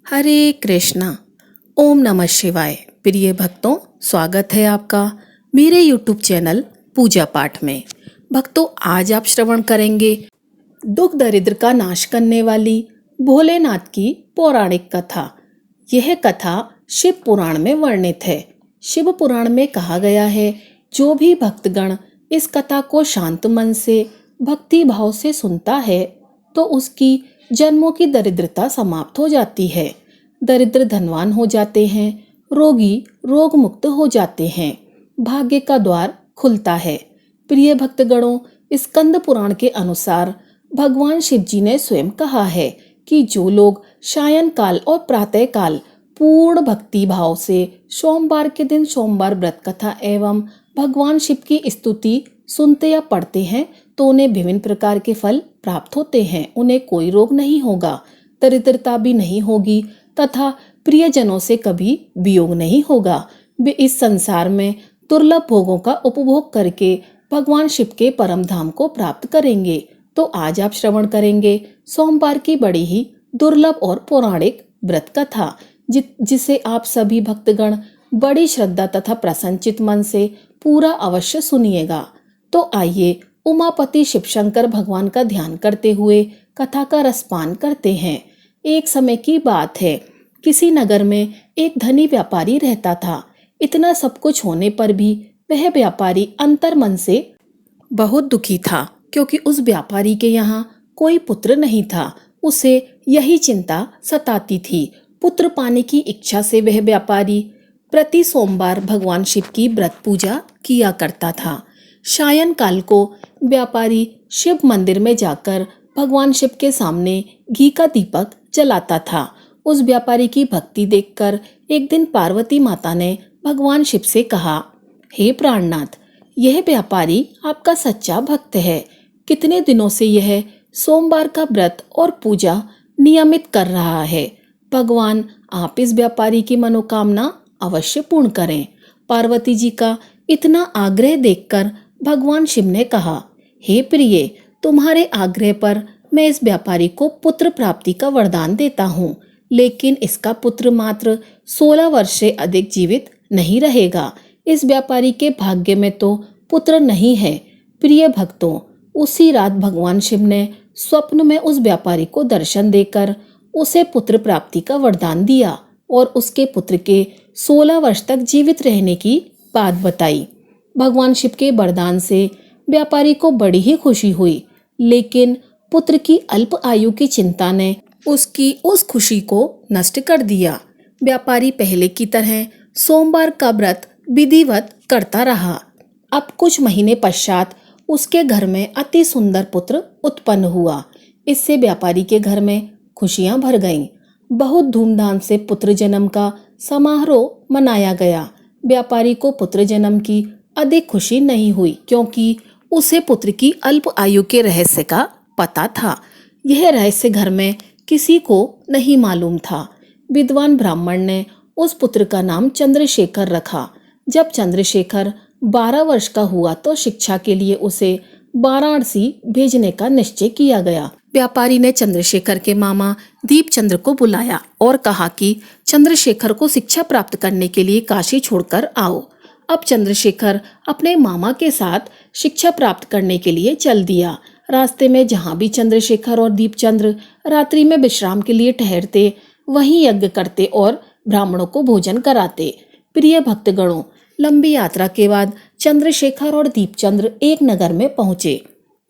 हरे कृष्णा। ओम नमः शिवाय। प्रिय भक्तों, स्वागत है आपका मेरे YouTube चैनल पूजा पाठ में। भक्तों, आज आप श्रवण करेंगे दुख दरिद्र का नाश करने वाली भोलेनाथ की पौराणिक कथा। यह कथा शिव पुराण में वर्णित है। शिव पुराण में कहा गया है, जो भी भक्तगण इस कथा को शांत मन से भक्ति भाव से सुनता है तो उसकी जन्मों की दरिद्रता समाप्त हो जाती है। दरिद्र धनवान हो जाते हैं, रोगी रोग मुक्त हो जाते हैं, भाग्य का द्वार खुलता है। प्रिय भक्तगणों, स्कंद पुराण के अनुसार भगवान शिव जी ने स्वयं कहा है कि जो लोग सायं काल और प्रातः काल पूर्ण भक्ति भाव से सोमवार के दिन सोमवार व्रत कथा एवं भगवान शिव की स्तुति सुनते या पढ़ते हैं तो उन्हें विभिन्न प्रकार के फल प्राप्त होते हैं। उन्हें कोई रोग नहीं होगा, दरिद्रता भी नहीं होगी तथा प्रियजनों से कभी वियोग नहीं होगा। वे इस संसार में दुर्लभ भोगों का उपभोग करके भगवान शिव के परम धाम को प्राप्त करेंगे। तो आज आप श्रवण करेंगे सोमवार की बड़ी ही दुर्लभ और पौराणिक व्रत कथा, जिसे आप सभी भक्तगण बड़ी श्रद्धा तथा प्रसन्नचित मन से पूरा अवश्य सुनिएगा। तो आइए उमापति शिव शंकर भगवान का ध्यान करते हुए कथा का रसपान करते हैं। एक समय की बात है, किसी नगर में एक धनी व्यापारी रहता था। इतना सब कुछ होने पर भी वह व्यापारी अंतर मन से बहुत दुखी था, क्योंकि उस व्यापारी के यहाँ कोई पुत्र नहीं था। उसे यही चिंता सताती थी। पुत्र पाने की इच्छा से वह व्यापारी प्रति सोमवार भगवान शिव की व्रत पूजा किया करता था। सायं काल को व्यापारी शिव मंदिर में जाकर भगवान शिव के सामने घी का दीपक जलाता था। उस व्यापारी की भक्ति देखकर एक दिन पार्वती माता ने भगवान शिव से कहा, हे प्राणनाथ, यह व्यापारी आपका सच्चा भक्त है। कितने दिनों से यह सोमवार का व्रत और पूजा नियमित कर रहा है। भगवान, आप इस व्यापारी की मनोकामना अवश्य पूर्ण करें। पार्वती जी का इतना आग्रह देखकर भगवान शिव ने कहा, हे प्रिय, तुम्हारे आग्रह पर मैं इस व्यापारी को पुत्र प्राप्ति का वरदान देता हूँ, लेकिन इसका पुत्र मात्र 16 वर्ष से अधिक जीवित नहीं रहेगा। इस व्यापारी के भाग्य में तो पुत्र नहीं है। प्रिय भक्तों, उसी रात भगवान शिव ने स्वप्न में उस व्यापारी को दर्शन देकर उसे पुत्र प्राप्ति का वरदान दिया और उसके पुत्र के 16 वर्ष तक जीवित रहने की बात बताई। भगवान शिव के वरदान से व्यापारी को बड़ी ही खुशी हुई, लेकिन पुत्र की अल्प आयु की चिंता ने उसकी उस खुशी को नष्ट कर दिया। व्यापारी पहले की तरह सोमवार का व्रत विधिवत करता रहा। अब कुछ महीने पश्चात उसके घर में अति सुंदर पुत्र उत्पन्न हुआ। इससे व्यापारी के घर में खुशियां भर गईं। बहुत धूमधाम से पुत्र जन्म का समारोह मनाया गया। व्यापारी को पुत्र जन्म की अधिक खुशी नहीं हुई, क्योंकि उसे पुत्र की अल्प आयु के रहस्य का पता था। यह रहस्य घर में किसी को नहीं मालूम था। विद्वान ब्राह्मण ने उस पुत्र का नाम चंद्रशेखर रखा। जब चंद्रशेखर 12 वर्ष का हुआ तो शिक्षा के लिए उसे वाराणसी भेजने का निश्चय किया गया। व्यापारी ने चंद्रशेखर के मामा दीपचंद्र को बुलाया और कहा कि चंद्रशेखर को शिक्षा प्राप्त करने के लिए काशी छोड़कर आओ। अब चंद्रशेखर अपने मामा के साथ शिक्षा प्राप्त करने के लिए चल दिया। रास्ते में जहाँ भी चंद्रशेखर और दीपचंद्र रात्रि में विश्राम के लिए ठहरते, वहीं यज्ञ करते और ब्राह्मणों को भोजन कराते। प्रिय भक्तगणों, लंबी यात्रा के बाद चंद्रशेखर और दीपचंद्र एक नगर में पहुंचे।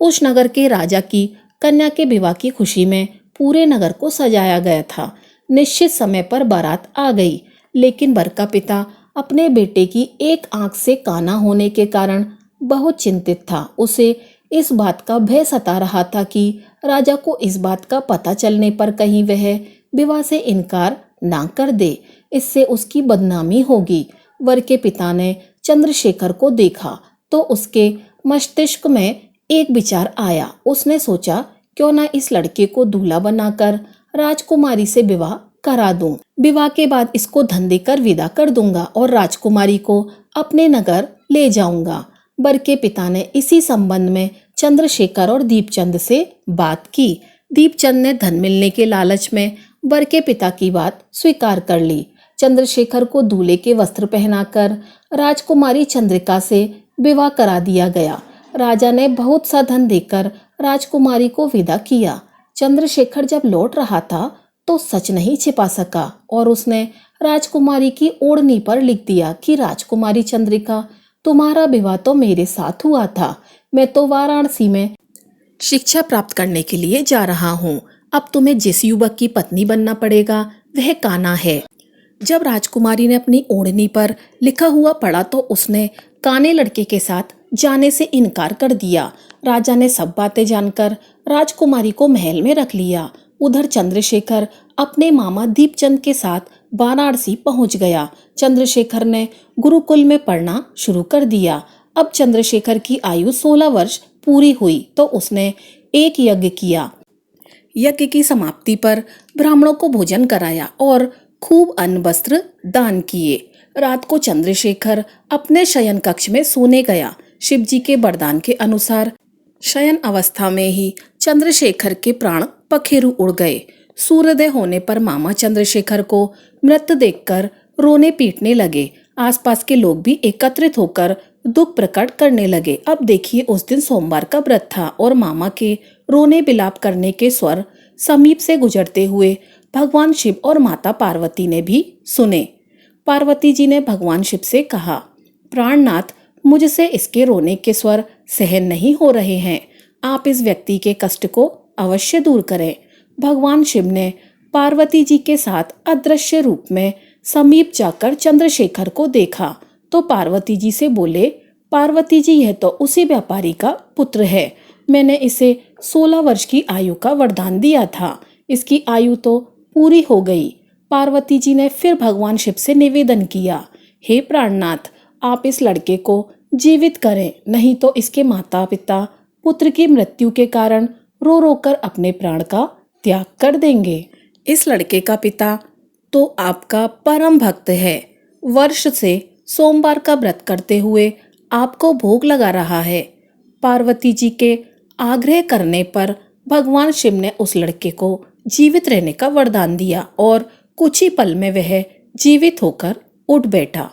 उस नगर के राजा की कन्या के विवाह की खुशी में पूरे नगर को सजाया गया था। निश्चित समय पर बारात आ गई, लेकिन वर का पिता अपने बेटे की एक आंख से काना होने के कारण बहुत चिंतित था। उसे इस बात का भय सता रहा था कि राजा को इस बात का पता चलने पर कहीं वह विवाह से इनकार ना कर दे, इससे उसकी बदनामी होगी। वर के पिता ने चंद्रशेखर को देखा तो उसके मस्तिष्क में एक विचार आया। उसने सोचा, क्यों ना इस लड़के को दूल्हा बनाकर राजकुमारी से विवाह करा दूं। विवाह के बाद इसको धन देकर विदा कर दूंगा और राजकुमारी को अपने नगर ले जाऊंगा। वर के पिता ने इसी संबंध में चंद्रशेखर और दीपचंद से बात की। दीपचंद ने धन मिलने के लालच में वर के पिता की बात स्वीकार कर ली। चंद्रशेखर को दूल्हे के वस्त्र पहनाकर राजकुमारी चंद्रिका से विवाह करा दिया गया। राजा ने बहुत सा धन देकर राजकुमारी को विदा किया। चंद्रशेखर जब लौट रहा था तो सच नहीं छिपा सका और उसने राजकुमारी की ओढ़नी पर लिख दिया कि राजकुमारी चंद्रिका, तुम्हारा विवाह तो मेरे साथ हुआ था। मैं तो वाराणसी में शिक्षा प्राप्त करने के लिए जा रहा हूँ। अब तुम्हें जिस युवक की पत्नी बनना पड़ेगा वह कान्हा है। जब राजकुमारी ने अपनी ओढ़नी पर लिखा हुआ पढ़ा तो उसने काने लड़के के साथ जाने से इनकार कर दिया। राजा ने सब बातें जानकर राजकुमारी को महल में रख लिया। उधर चंद्रशेखर अपने मामा दीपचंद के साथ वाराणसी पहुंच गया। चंद्रशेखर ने गुरुकुल में पढ़ना शुरू कर दिया। अब चंद्रशेखर की आयु 16 वर्ष पूरी हुई तो उसने एक यज्ञ किया। यज्ञ की समाप्ति पर ब्राह्मणों को भोजन कराया और खूब अन्न वस्त्र दान किए। रात को चंद्रशेखर अपने शयन कक्ष में सोने गया। शिवजी के वरदान के अनुसार शयन अवस्था में ही चंद्रशेखर के प्राण पखेरु उड़ गए। सूर्योदय होने पर मामा चंद्रशेखर को मृत देखकर रोने पीटने लगे। आसपास के लोग भी एकत्रित होकर दुख प्रकट करने लगे। अब देखिए, उस दिन सोमवार का व्रत था और मामा के रोने बिलाप करने के स्वर समीप से गुजरते हुए भगवान शिव और माता पार्वती ने भी सुने। पार्वती जी ने भगवान शिव से कहा, प्राणनाथ, मुझसे इसके रोने के स्वर सहन नहीं हो रहे हैं। आप इस व्यक्ति के कष्ट को अवश्य दूर करें। भगवान शिव ने पार्वती जी के साथ अदृश्य रूप में समीप जाकर चंद्रशेखर को देखा तो पार्वती जी से बोले, पार्वती जी, यह तो उसी व्यापारी का पुत्र है। मैंने इसे 16 वर्ष की आयु का वरदान दिया था। इसकी आयु तो पूरी हो गई। पार्वती जी ने फिर भगवान शिव से निवेदन किया, हे प्राणनाथ, आप इस लड़के को जीवित करें, नहीं तो इसके माता पिता पुत्र की मृत्यु के कारण रो रो कर अपने प्राण का त्याग कर देंगे। इस लड़के का पिता तो आपका परम भक्त है। वर्ष से सोमवार का व्रत करते हुए आपको भोग लगा रहा है। पार्वती जी के आग्रह करने पर भगवान शिव ने उस लड़के को जीवित रहने का वरदान दिया और कुछ ही पल में वह जीवित होकर उठ बैठा।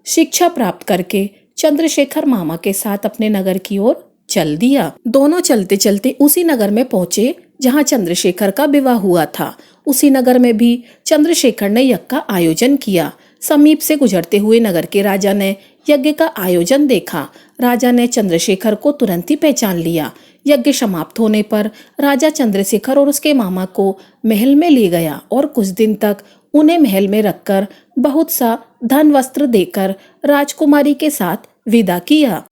शिक्षा प्राप्त करके चंद्रशेखर मामा के साथ अपने नगर की ओर चल दिया। दोनों चलते चलते उसी नगर में पहुंचे जहां चंद्रशेखर का विवाह हुआ था। उसी नगर में भी चंद्रशेखर ने यज्ञ का आयोजन किया। समीप से गुजरते हुए नगर के राजा ने यज्ञ का आयोजन देखा। राजा ने चंद्रशेखर को तुरंत ही पहचान लिया। यज्ञ समाप्त होने पर राजा चंद्रशेखर और उसके मामा को महल में ले गया और कुछ दिन तक उन्हें महल में रखकर बहुत सा धन वस्त्र देकर राजकुमारी के साथ विदा किया।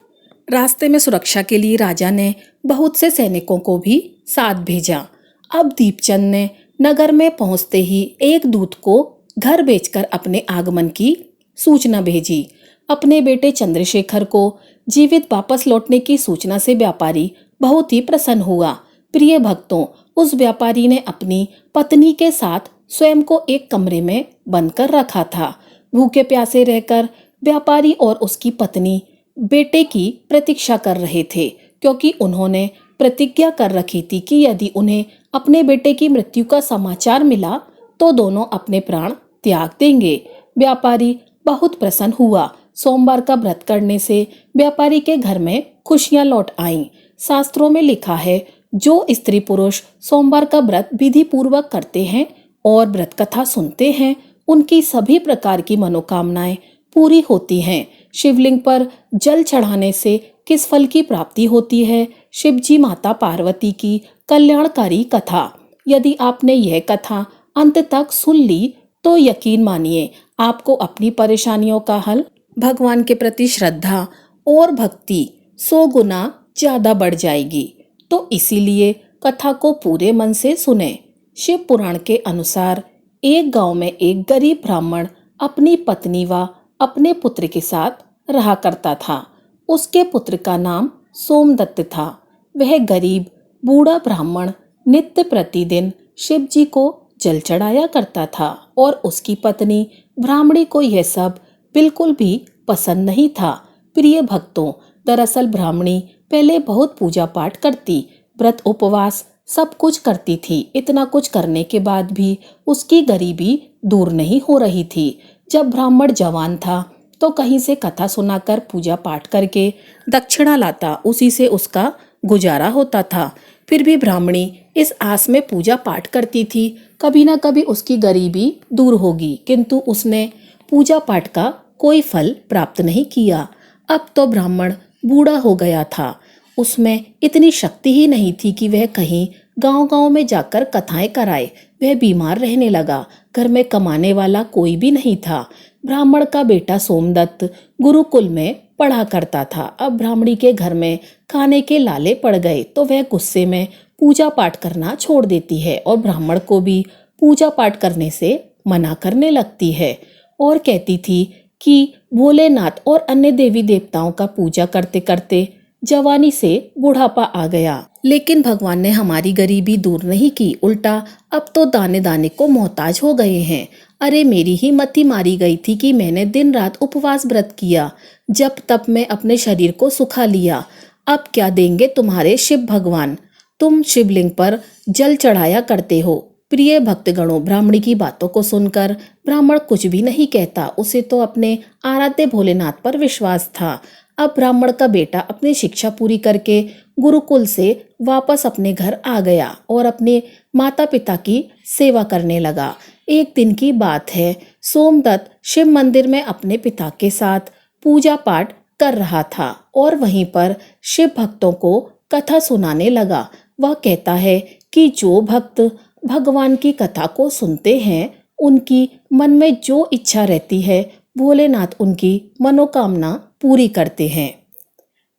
रास्ते में सुरक्षा के लिए राजा ने बहुत से सैनिकों को भी साथ भेजा। अब दीपचंद ने नगर में पहुंचते ही एक दूत को घर भेजकर अपने आगमन की सूचना भेजी। अपने बेटे चंद्रशेखर को जीवित वापस लौटने की सूचना से व्यापारी बहुत ही प्रसन्न हुआ। प्रिय भक्तों, उस व्यापारी ने अपनी पत्नी के साथ स्वयं को एक कमरे में बंद कर रखा था। भूखे प्यासे रहकर व्यापारी और उसकी पत्नी बेटे की प्रतीक्षा कर रहे थे, क्योंकि उन्होंने प्रतिज्ञा कर रखी थी कि यदि उन्हें अपने बेटे की मृत्यु का समाचार मिला तो दोनों अपने प्राण त्याग देंगे। व्यापारी बहुत प्रसन्न हुआ। सोमवार का व्रत करने से व्यापारी के घर में खुशियां लौट आईं। शास्त्रों में लिखा है, जो स्त्री पुरुष सोमवार का व्रत विधि पूर्वक करते हैं और व्रत कथा सुनते हैं, उनकी सभी प्रकार की मनोकामनाएं पूरी होती हैं। शिवलिंग पर जल चढ़ाने से किस फल की प्राप्ति होती है? शिवजी माता पार्वती की कल्याणकारी कथा। यदि आपने यह कथा अंत तक सुन ली तो यकीन मानिए आपको अपनी परेशानियों का हल, भगवान के प्रति श्रद्धा और भक्ति 100 गुना ज्यादा बढ़ जाएगी। तो इसीलिए कथा को पूरे मन से सुने। शिव पुराण के अनुसार एक गांव में एक गरीब ब्राह्मण अपनी पत्नी व अपने पुत्र के साथ रहा करता था। उसके पुत्र का नाम सोमदत्त था। वह गरीब बूढ़ा ब्राह्मण नित्य प्रतिदिन शिव जी को जल चढ़ाया करता था और उसकी पत्नी ब्राह्मणी को यह सब बिल्कुल भी पसंद नहीं था। प्रिय भक्तों, दरअसल ब्राह्मणी पहले बहुत पूजा पाठ करती, व्रत उपवास सब कुछ करती थी। इतना कुछ करने के बाद भी उसकी गरीबी दूर नहीं हो रही थी। जब ब्राह्मण जवान था तो कहीं से कथा सुनाकर पूजा पाठ करके दक्षिणा लाता, उसी से उसका गुजारा होता था। फिर भी ब्राह्मणी इस आस में पूजा पाठ करती थी, कभी ना कभी उसकी गरीबी दूर होगी, किंतु उसने पूजा पाठ का कोई फल प्राप्त नहीं किया। अब तो ब्राह्मण बूढ़ा हो गया था, उसमें इतनी शक्ति ही नहीं थी कि वह कहीं गांव-गांव में जाकर कथाएं कराए। वह बीमार रहने लगा, घर में कमाने वाला कोई भी नहीं था। ब्राह्मण का बेटा सोमदत्त गुरुकुल में पढ़ा करता था। अब ब्राह्मणी के घर में खाने के लाले पड़ गए तो वह गुस्से में पूजा पाठ करना छोड़ देती है और ब्राह्मण को भी पूजा पाठ करने से मना करने लगती है और कहती थी कि भोलेनाथ और अन्य देवी देवताओं का पूजा करते करते जवानी से बुढ़ापा आ गया। लेकिन भगवान ने हमारी गरीबी दूर नहीं की, उल्टा अब तो दाने दाने को मोहताज हो गए हैं। अरे मेरी ही मति मारी गई थी कि मैंने दिन रात उपवास व्रत किया, जब तब मैं अपने शरीर को सुखा लिया। अब क्या देंगे तुम्हारे शिव भगवान? तुम शिवलिंग पर जल चढ़ाया करते हो। प्रिय भक्तगणों, ब्राह्मणी की बातों को सुनकर ब्राह्मण कुछ भी नहीं कहता। उसे तो अपने आराध्य भोलेनाथ पर विश्वास था। अब ब्राह्मण का बेटा अपनी शिक्षा पूरी करके गुरुकुल से वापस अपने घर आ गया और अपने माता पिता की सेवा करने लगा। एक दिन की बात है, सोमदत्त शिव मंदिर में अपने पिता के साथ पूजा पाठ कर रहा था और वहीं पर शिव भक्तों को कथा सुनाने लगा। वह कहता है कि जो भक्त भगवान की कथा को सुनते हैं, उनकी मन में जो इच्छा रहती है, भोलेनाथ उनकी मनोकामना पूरी करते हैं।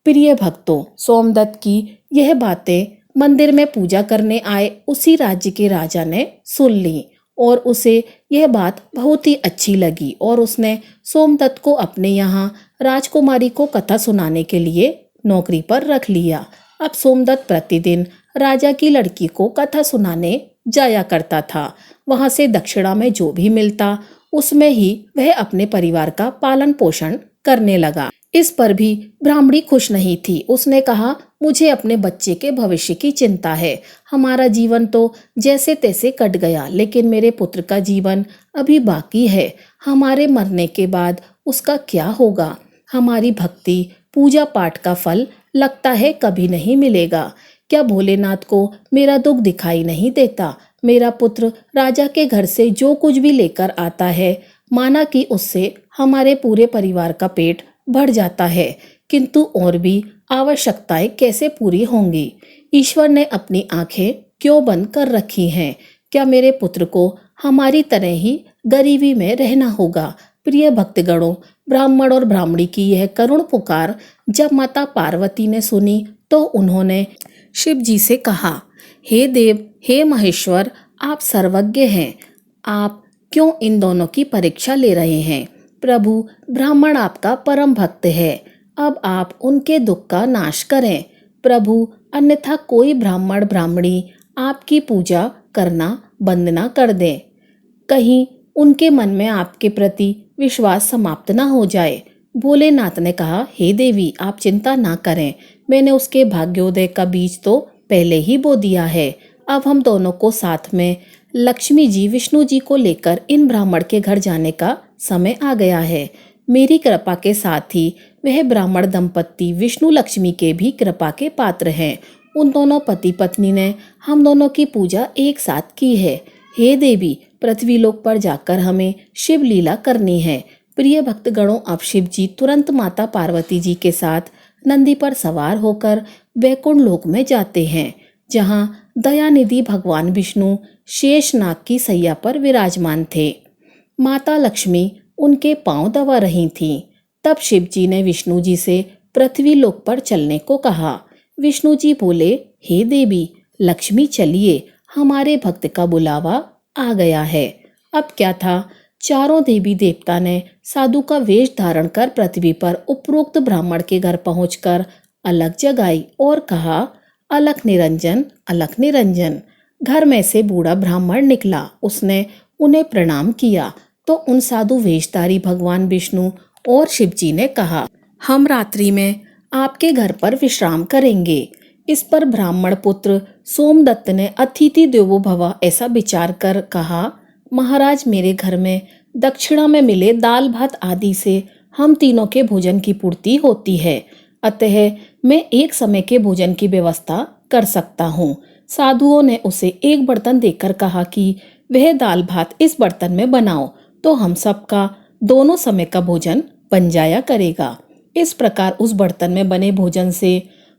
प्रिय भक्तों, सोमदत्त की यह बातें मंदिर में पूजा करने आए उसी राज्य के राजा ने सुन ली और उसे यह बात बहुत ही अच्छी लगी और उसने सोमदत्त को अपने यहाँ राजकुमारी को कथा सुनाने के लिए नौकरी पर रख लिया। अब सोमदत्त प्रतिदिन राजा की लड़की को कथा सुनाने जाया करता था। वहां से दक्षिणा में जो भी मिलता उसमें ही वह अपने परिवार का पालन पोषण करने लगा। इस पर भी ब्राह्मणी खुश नहीं थी। उसने कहा, मुझे अपने बच्चे के भविष्य की चिंता है। हमारा जीवन तो जैसे तैसे कट गया, लेकिन मेरे पुत्र का जीवन अभी बाकी है। हमारे मरने के बाद उसका क्या होगा? हमारी भक्ति पूजा पाठ का फल लगता है कभी नहीं मिलेगा। क्या भोलेनाथ को मेरा दुख दिखाई नहीं देता? मेरा पुत्र राजा के घर से जो कुछ भी लेकर आता है, माना कि उससे हमारे पूरे परिवार का पेट बढ़ जाता है, किंतु और भी आवश्यकताएं कैसे पूरी होंगी? ईश्वर ने अपनी आंखें क्यों बंद कर रखी हैं? क्या मेरे पुत्र को हमारी तरह ही गरीबी में रहना होगा? प्रिय भक्तगणों, ब्राह्मण और ब्राह्मणी की यह करुण पुकार जब माता पार्वती ने सुनी तो उन्होंने शिव जी से कहा, हे देव, हे महेश्वर, आप सर्वज्ञ हैं। आप क्यों इन दोनों की परीक्षा ले रहे हैं? प्रभु, ब्राह्मण आपका परम भक्त है, अब आप उनके दुख का नाश करें। प्रभु, अन्यथा कोई ब्राह्मण ब्राह्मणी आपकी पूजा करना बंद ना कर दें, कहीं उनके मन में आपके प्रति विश्वास समाप्त ना हो जाए। भोलेनाथ ने कहा, हे देवी, आप चिंता ना करें, मैंने उसके भाग्योदय का बीज तो पहले ही बो दिया है। अब हम दोनों को साथ में लक्ष्मी जी, विष्णु जी को लेकर इन ब्राह्मण के घर जाने का समय आ गया है। मेरी कृपा के साथ ही वह ब्राह्मण दंपत्ति विष्णु लक्ष्मी के भी कृपा के पात्र हैं। उन दोनों पति पत्नी ने हम दोनों की पूजा एक साथ की है। हे देवी, पृथ्वी लोक पर जाकर हमें शिव लीला करनी है। प्रिय भक्तगणों, अब शिव जी तुरंत माता पार्वती जी के साथ नंदी पर सवार होकर वैकुंठ लोक में जाते हैं, जहां दयानिधि भगवान विष्णु शेषनाग की सैया पर विराजमान थे। माता लक्ष्मी उनके पांव दबा रही थीं। तब शिव जी ने विष्णु जी से पृथ्वी लोक पर चलने को कहा। विष्णु जी बोले, हे देवी, लक्ष्मी चलिए, हमारे भक्त का बुलावा आ गया है। अब क्या था, चारों देवी देवता ने साधु का वेश धारण कर पृथ्वी पर उपरोक्त ब्राह्मण के घर पहुंचकर अलख जगाई और कहा, अलख निरंजन, अलख निरंजन। घर में से बूढ़ा ब्राह्मण निकला। उसने उन्हें प्रणाम किया तो उन साधु वेशधारी भगवान विष्णु और शिव जी ने कहा, हम रात्रि में आपके घर पर विश्राम करेंगे। इस पर ब्राह्मण पुत्र सोमदत्त ने अतिथि देवो भव ऐसा विचार कर कहा, महाराज मेरे घर में दक्षिणा में मिले दाल भात आदि से हम तीनों के भोजन की पूर्ति होती है, अतः मैं एक समय के भोजन की व्यवस्था कर सकता हूँ। साधुओं ने उसे एक बर्तन देकर कहा कि वह दाल भात इस बर्तन में बनाओ तो हम सबका दोनों समय का भोजन बन जाया करेगा। इस प्रकार उस बर्तन में बने भोजन से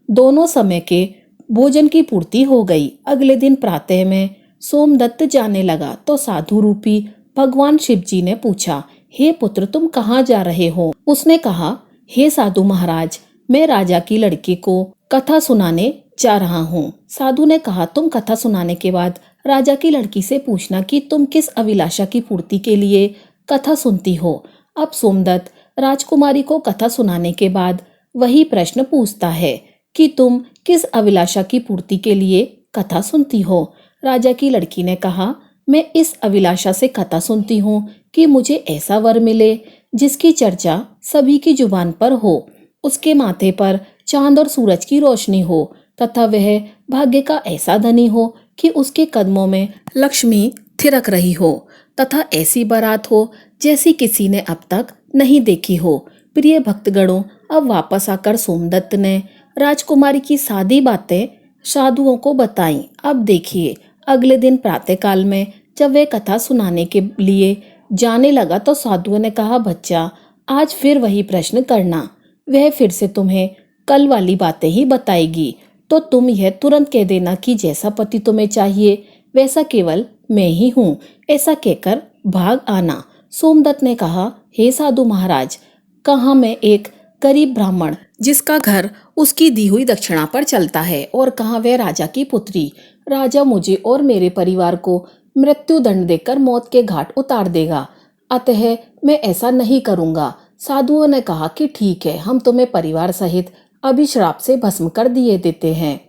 दोनों समय के भोजन की पूर्ति हो गई। अगले दिन प्रातः में सोमदत्त जाने लगा तो साधु रूपी भगवान शिव जी ने पूछा, हे पुत्र तुम कहाँ जा रहे हो? उसने कहा, हे साधु महाराज, मैं राजा की लड़की को कथा सुनाने जा रहा हूँ। साधु ने कहा, तुम कथा सुनाने के बाद राजा की लड़की से पूछना कि तुम किस अभिलाषा की पूर्ति के लिए कथा सुनती हो। अब सोमदत्त राजकुमारी को कथा सुनाने के बाद वही प्रश्न पूछता है कि तुम किस अभिलाषा की पूर्ति के लिए कथा सुनती हो। राजा की लड़की ने कहा, मैं इस अभिलाषा से कथा सुनती हूँ कि मुझे ऐसा वर मिले जिसकी चर्चा सभी की जुबान पर हो, उसके माथे पर चांद और सूरज की रोशनी हो तथा वह भाग्य का ऐसा धनी हो कि उसके कदमों में लक्ष्मी थिरक रही हो तथा ऐसी बारात हो जैसी किसी ने अब तक नहीं देखी हो। प्रिय भक्तगणों, अब वापस आकर सोमदत्त ने राजकुमारी की सादी बातें साधुओं को बताईं। अब देखिए, अगले दिन प्रातःकाल में जब वह कथा सुनाने के लिए जाने लगा तो साधुओं ने कहा, बच्चा आज फिर वही प्रश्न करना, वह फिर से तुम्हें कल वाली बातें ही बताएगी, तो तुम यह तुरंत कह देना कि जैसा पति तुम्हें चाहिए वैसा केवल मैं ही हूँ। ऐसा कहकर भाग आना। सोमदत्त ने कहा, हे साधु महाराज, कहाँ मैं एक गरीब ब्राह्मण जिसका घर उसकी दी हुई दक्षिणा पर चलता है और कहाँ वह राजा की पुत्री। राजा मुझे और मेरे परिवार को मृत्यु दंड देकर मौत के घाट उतार देगा, अतः मैं ऐसा नहीं करूँगा। साधुओं ने कहा कि ठीक है, हम तुम्हें परिवार सहित अभी श्राप से भस्म कर दिए देते हैं।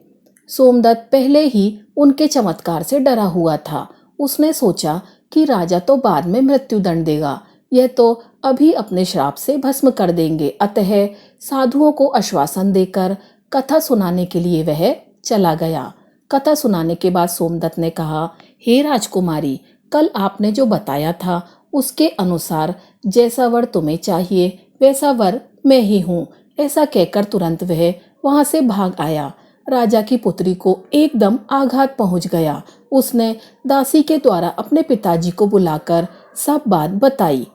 सोमदत्त पहले ही उनके चमत्कार से डरा हुआ था। उसने सोचा कि राजा तो बाद में मृत्यु दंड देगा, यह तो अभी अपने श्राप से भस्म कर देंगे। अतः साधुओं को आश्वासन देकर कथा सुनाने के लिए वह चला गया। कथा सुनाने के बाद सोमदत्त ने कहा, हे राजकुमारी, कल आपने जो बताया था उसके अनुसार जैसा वर तुम्हें चाहिए वैसा वर मैं ही हूँ। ऐसा कहकर तुरंत वह वहां से भाग आया। राजा की पुत्री को एकदम आघात पहुंच गया। उसने दासी के द्वारा अपने पिताजी को बुलाकर सब बात बताई।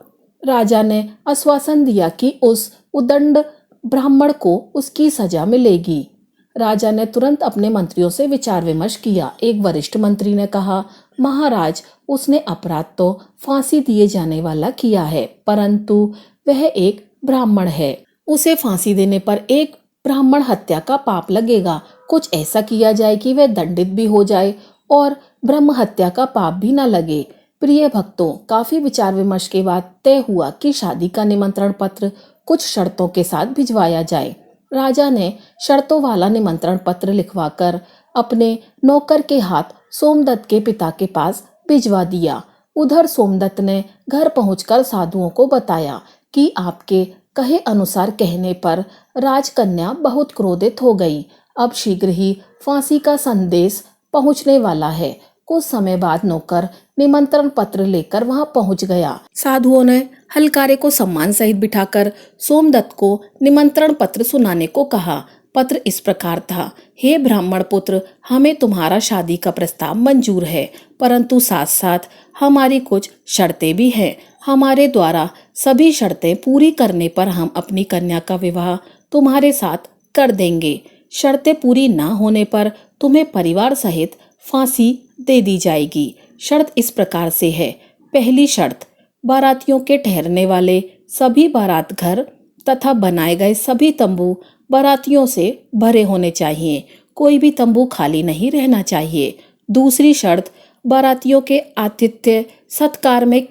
राजा ने आश्वासन दिया कि उस उदंड ब्राह्मण को उसकी सजा मिलेगी। राजा ने तुरंत अपने मंत्रियों से विचार विमर्श किया। एक वरिष्ठ मंत्री ने कहा, महाराज, उसने अपराध तो फांसी दिए जाने वाला किया है, परंतु वह एक ब्राह्मण है। उसे फांसी देने पर एक ब्राह्मण हत्या का पाप लगेगा। कुछ ऐसा किया जाए कि वह दंडित भी हो जाए और ब्रह्म हत्या का पाप भी न लगे। प्रिय भक्तों, काफी विचार विमर्श के बाद तय हुआ कि शादी का निमंत्रण पत्र कुछ शर्तों के साथ भिजवाया जाए। राजा ने शर्तों वाला निमंत्रण पत्र लिखवाकर अपने नौकर के हाथ सोमदत्त के पिता के पास भिजवा दिया। उधर सोमदत्त ने घर पहुंचकर साधुओं को बताया कि आपके कहे अनुसार कहने पर राजकन्या बहुत क्रोधित हो गई। अब शीघ्र ही फांसी का संदेश पहुंचने वाला है। कुछ समय बाद नौकर निमंत्रण पत्र लेकर वहां पहुंच गया। साधुओं ने हलकारे को सम्मान सहित बिठाकर सोमदत्त को निमंत्रण पत्र सुनाने को कहा। पत्र इस प्रकार था, हे ब्राह्मण पुत्र, हमें तुम्हारा शादी का प्रस्ताव मंजूर है, परंतु साथ साथ हमारी कुछ शर्तें भी हैं। हमारे द्वारा सभी शर्तें पूरी करने पर हम अपनी कन्या का विवाह तुम्हारे साथ कर देंगे। शर्तें पूरी ना होने पर तुम्हें परिवार सहित फांसी दे दी जाएगी। शर्त इस प्रकार से है, पहली शर्त, बारातियों के ठहरने वाले सभी बारात घर तथा बनाए गए सभी तंबू बारातियों से भरे होने चाहिए, कोई भी तंबू खाली नहीं रहना चाहिए। दूसरी शर्त, बारातियों के आतिथ्य सत्कार में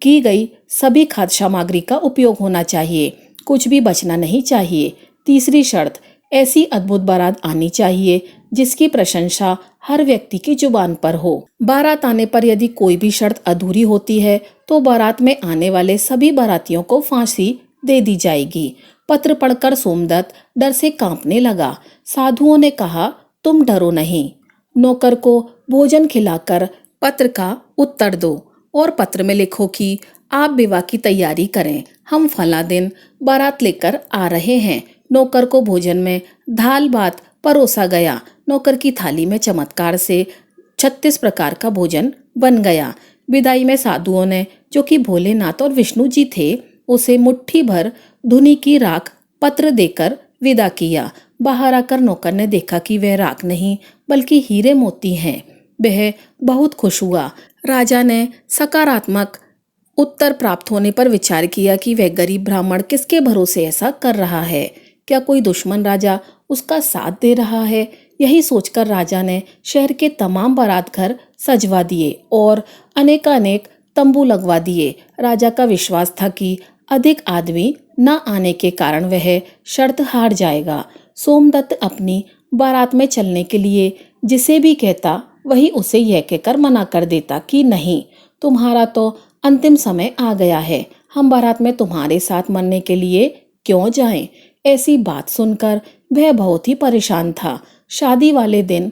की गई सभी खाद्य सामग्री का उपयोग होना चाहिए, कुछ भी बचना नहीं चाहिए। तीसरी शर्त, ऐसी अद्भुत बारात आनी चाहिए जिसकी प्रशंसा हर व्यक्ति की जुबान पर हो। बारात आने पर यदि कोई भी शर्त अधूरी होती है तो बारात में आने वाले सभी बारातियों को फांसी दे दी जाएगी। पत्र पढ़कर सोमदत्त डर से कांपने लगा। साधुओं ने कहा, तुम डरो नहीं, नौकर को भोजन खिलाकर पत्र का उत्तर दो और पत्र में लिखो कि आप विवाह की तैयारी करें, हम फला दिन बारात लेकर आ रहे हैं। नौकर को भोजन में दाल भात परोसा गया। नौकर की थाली में चमत्कार से 36 प्रकार का भोजन बन गया। विदाई में साधुओं ने, जो कि भोलेनाथ और विष्णु जी थे, उसे मुट्ठी भर धुनी की राख पत्र देकर विदा किया। बाहर आकर नौकर ने देखा कि वह राख नहीं बल्कि हीरे मोती हैं। वह बहुत खुश हुआ। राजा ने सकारात्मक उत्तर प्राप्त होने पर विचार किया कि वह गरीब ब्राह्मण किसके भरोसे ऐसा कर रहा है। क्या कोई दुश्मन राजा उसका साथ दे रहा है? यही सोचकर राजा ने शहर के तमाम बारात घर सजवा दिए और अनेकानेक तंबू लगवा दिए। राजा का विश्वास था कि अधिक आदमी न आने के कारण वह शर्त हार जाएगा। सोमदत्त अपनी बारात में चलने के लिए जिसे भी कहता वही उसे यह कहकर मना कर देता कि नहीं, तुम्हारा तो अंतिम समय आ गया है, हम बारात में तुम्हारे साथ मरने के लिए क्यों जाएं? ऐसी बात सुनकर वह बहुत ही परेशान था। शादी वाले दिन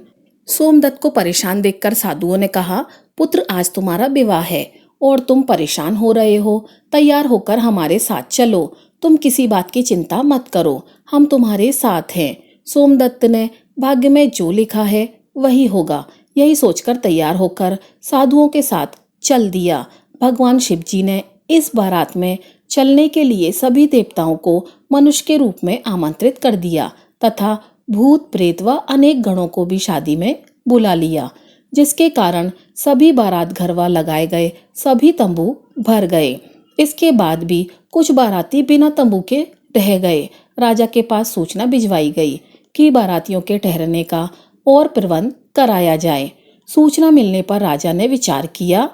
सोमदत्त को परेशान देखकर साधुओं ने कहा, पुत्र, आज तुम्हारा विवाह है और तुम परेशान हो रहे हो, तैयार होकर हमारे साथ चलो। तुम किसी बात की चिंता मत करो, हम तुम्हारे साथ हैं। सोमदत्त ने भाग्य में जो लिखा है वही होगा, यही सोचकर तैयार होकर साधुओं के साथ चल दिया। भगवान शिव जी ने इस बारात में चलने के लिए सभी देवताओं को मनुष्य के रूप में आमंत्रित कर दिया तथा भूत प्रेत व अनेक गणों को भी शादी में बुला लिया, जिसके कारण सभी बारात घरवा लगाए गए सभी तंबू भर गए। इसके बाद भी कुछ बाराती बिना तंबू के रह गए। राजा के पास सूचना भिजवाई गई कि बारातियों के ठहरने का और प्रबंध कराया जाए। सूचना मिलने पर राजा ने विचार किया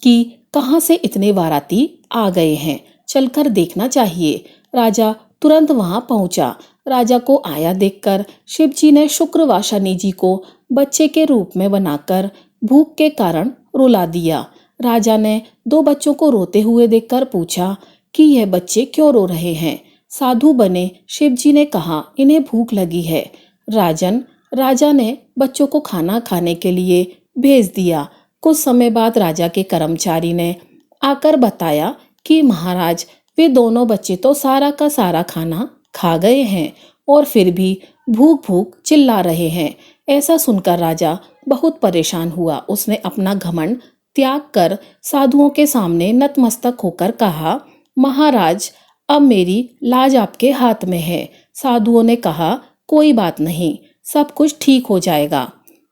कि कहाँ से इतने बाराती आ गए हैं, चलकर देखना चाहिए। राजा तुरंत वहां पहुंचा। राजा को आया देखकर शिव जी ने शुक्र व शनि जी को बच्चे के रूप में बनाकर भूख के कारण रुला दिया। राजा ने 2 बच्चों को रोते हुए देखकर पूछा कि यह बच्चे क्यों रो रहे हैं। साधु बने शिव जी ने कहा, इन्हें भूख लगी है। राजा ने बच्चों को खाना खाने के लिए भेज दिया। कुछ समय बाद राजा के कर्मचारी ने आकर बताया कि महाराज, वे दोनों बच्चे तो सारा का सारा खाना खा गए हैं और फिर भी भूख भूख चिल्ला रहे हैं। ऐसा सुनकर राजा बहुत परेशान हुआ। उसने अपना घमंड त्याग कर साधुओं के सामने नतमस्तक होकर कहा, महाराज, अब मेरी लाज आपके हाथ में है। साधुओं ने कहा, कोई बात नहीं, सब कुछ ठीक हो जाएगा,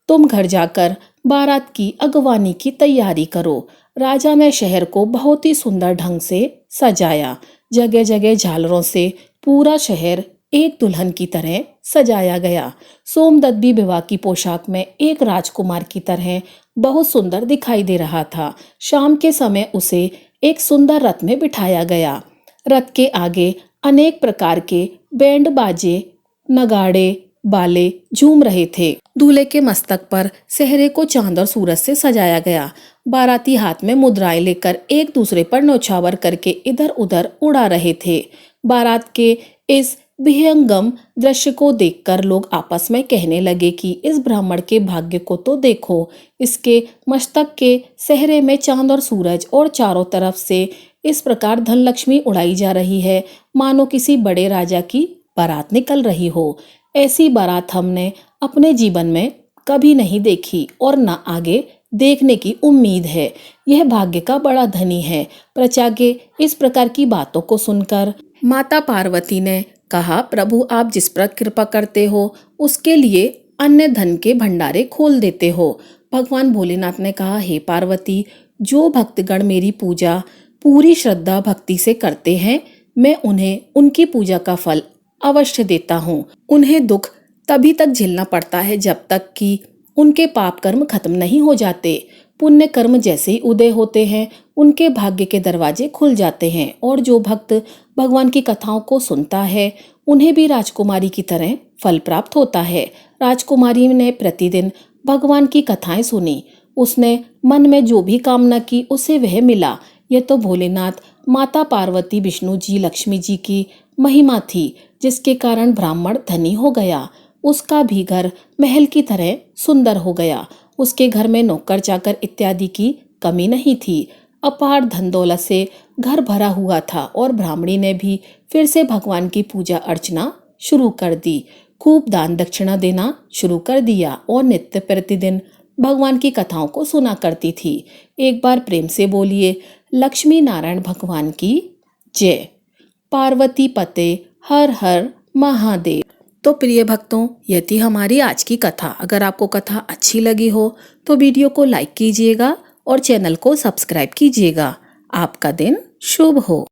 तुम घर जाकर बारात की अगवानी की तैयारी करो। राजा ने शहर को बहुत ही सुंदर ढंग से सजाया। जगह जगह झालरों से पूरा शहर एक दुल्हन की तरह सजाया गया। सोमदत्त भी विवाह की पोशाक में एक राजकुमार की तरह बहुत सुंदर दिखाई दे रहा था। शाम के समय उसे एक सुंदर रथ में बिठाया गया। रथ के आगे अनेक प्रकार के बैंड बाजे, नगाड़े, बाले झूम रहे थे। दूल्हे के मस्तक पर सेहरे को चांद और सूरज से सजाया गया। बाराती हाथ में मुद्राएं लेकर एक दूसरे पर न्योछावर करके इधर उधर उड़ा रहे थे। बारात के इस विहंगम दृश्य को देखकर लोग आपस में कहने लगे कि इस ब्राह्मण के भाग्य को तो देखो, इसके मस्तक के सेहरे में चांद और सूरज और चारों तरफ से इस प्रकार धन लक्ष्मी उड़ाई जा रही है, मानो किसी बड़े राजा की बारात निकल रही हो। ऐसी बारात हमने अपने जीवन में कभी नहीं देखी और न आगे देखने की उम्मीद है। यह भाग्य का बड़ा धनी है। प्रजा के इस प्रकार की बातों को सुनकर माता पार्वती ने कहा, प्रभु, आप जिस पर कृपा करते हो उसके लिए अन्य धन के भंडारे खोल देते हो। भगवान भोलेनाथ ने कहा, हे पार्वती, जो भक्तगण मेरी पूजा पूरी श्रद्धा भक्ति से करते हैं, मैं उन्हें उनकी पूजा का फल अवश्य देता हूँ। उन्हें दुख तभी तक झेलना पड़ता है जब तक कि उनके पाप कर्म खत्म नहीं हो जाते। पुण्य कर्म जैसे ही उदय होते हैं, उनके भाग्य के दरवाजे खुल जाते हैं और जो भक्त भगवान की कथाओं को सुनता है, उन्हें भी राजकुमारी की तरह फल प्राप्त होता है। राजकुमारी ने प्रतिदिन भगवान की कथाएं सुनी। उसने मन में जो भी कामना की उसे वह मिला। यह तो भोलेनाथ, माता पार्वती, विष्णु जी, लक्ष्मी जी की महिमा थी जिसके कारण ब्राह्मण धनी हो गया। उसका भी घर महल की तरह सुंदर हो गया। उसके घर में नौकर चाकर इत्यादि की कमी नहीं थी। अपार धन दौलत से घर भरा हुआ था और ब्राह्मणी ने भी फिर से भगवान की पूजा अर्चना शुरू कर दी। खूब दान दक्षिणा देना शुरू कर दिया और नित्य प्रतिदिन भगवान की कथाओं को सुना करती थी। एक बार प्रेम से बोलिए, लक्ष्मी नारायण भगवान की जय। पार्वती पते हर हर महादेव। तो प्रिय भक्तों, यह थी हमारी आज की कथा। अगर आपको कथा अच्छी लगी हो तो वीडियो को लाइक कीजिएगा और चैनल को सब्सक्राइब कीजिएगा। आपका दिन शुभ हो।